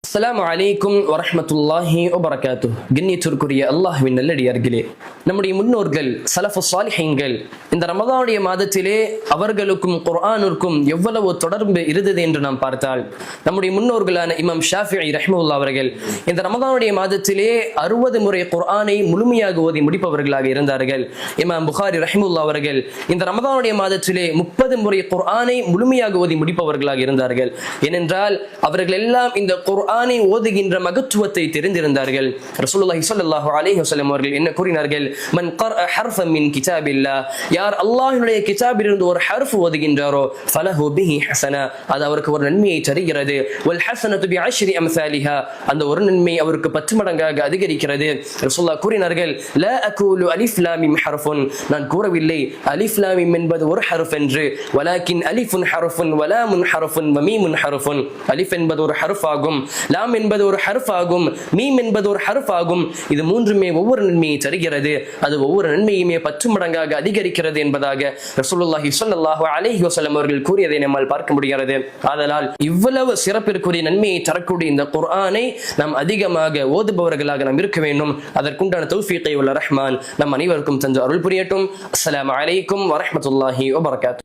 அஸ்ஸலாமு அலைக்கும் வரஹ்மத்துல்லாஹி வபரகாத்துஹ். கண்ணியத்திற்குரிய அல்லாஹ்வின் நல்லடியார்களே, நம்முடைய முன்னோர்கள் ஸலஃபு ஸாலிஹீன்கள் இந்த ரமதானுடைய மாதத்திலே அவர்களுக்கும் குர்ஆனிற்கும் எவ்வளவு தொடர்பு இருந்தது என்று நாம் பார்த்தால், நம்முடைய முன்னோர்களான இமாம் ஷாஃபிஈ ரஹ்மத்துல்லாஹி அவர்கள் இந்த ரமதானுடைய மாதத்திலே 60 முறை குர்ஆனை முழுமையாக ஓதி முடிப்பவர்களாக இருந்தார்கள். இமாம் புகாரி ரஹ்மத்துல்லாஹி அவர்கள் இந்த ரமதானுடைய மாதத்திலே 30 முறை குர்ஆனை முழுமையாக ஓதி முடிப்பவர்களாக இருந்தார்கள். ஏனென்றால் அவர்கள் எல்லாம் இந்த குர்ஆனை ஓதுகின்ற மகத்துவத்தை தெரிந்திருந்தார்கள். ரசூலுல்லாஹி ஸல்லல்லாஹு அலைஹி வஸல்லம் அவர்கள் என்ன கூறினார்கள்? மன் கர்அ ஹர்ஃபன் மின் கிதாபில்லாஹ், யார் அல்லாஹ்வுடைய கிதாபிலிருந்து ஒரு ஹர்ஃப் ஓதுகின்றாரோ ஃபலஹு பிஹி ஹஸனா, அது அவருக்கு ஒரு நன்மையை தருகிறது. வல் ஹஸனத்து பிஅஷ்ரி அம்சாலிஹா, அந்த ஒரு நன்மை அவருக்கு 10 மடங்காக அதிகரிக்கிறது. ரசூலுல்லாஹ் கூறினார்கள், லா அகூலு அலிஃப் லாம் மீம் ஹர்ஃபுன், நான் கூறவில்லை அலிஃப் லாம் மீம் என்பது ஒரு ஹர்ஃப் என்று, வலாக்கின் அலிஃபுன் ஹர்ஃபுன் வலாமுன் ஹர்ஃபுன் வமீமுன் ஹர்ஃபுன், அலிஃப் என்பது ஒரு ஹர்ஃப் ஆகும், லாம் என்பது ஒரு ஹர்ஃப் ஆகும், மீம் என்பது ஒரு ஹர்ஃப் ஆகும். இது மூன்றுமே ஒவ்வொரு நன்மையை தருகிறது, அது ஒவ்வொரு நன்மையுமே 10 மடங்காக அதிகரிக்கிறது என்பதாக ரசூலுல்லாஹி ஸல்லல்லாஹு அலைஹி வஸல்லம் அவர்கள் கூறியதை நம்மால் பார்க்க முடிகிறது. ஆதலால் இவ்வளவு சிறப்பிற்குரிய நன்மையை தரக்கூடிய இந்த குர்ஆனை நாம் அதிகமாக ஓதுபவர்களாக நாம் இருக்க வேண்டும். அதற்குண்டான தௌஃபீகை வல்ல ரஹ்மான் நம் அனைவருக்கும் தந்து அருள் புரியட்டும். அஸ்ஸலாமு அலைக்கும் வரஹ்மத்துல்லாஹி வபரகாத்துஹு.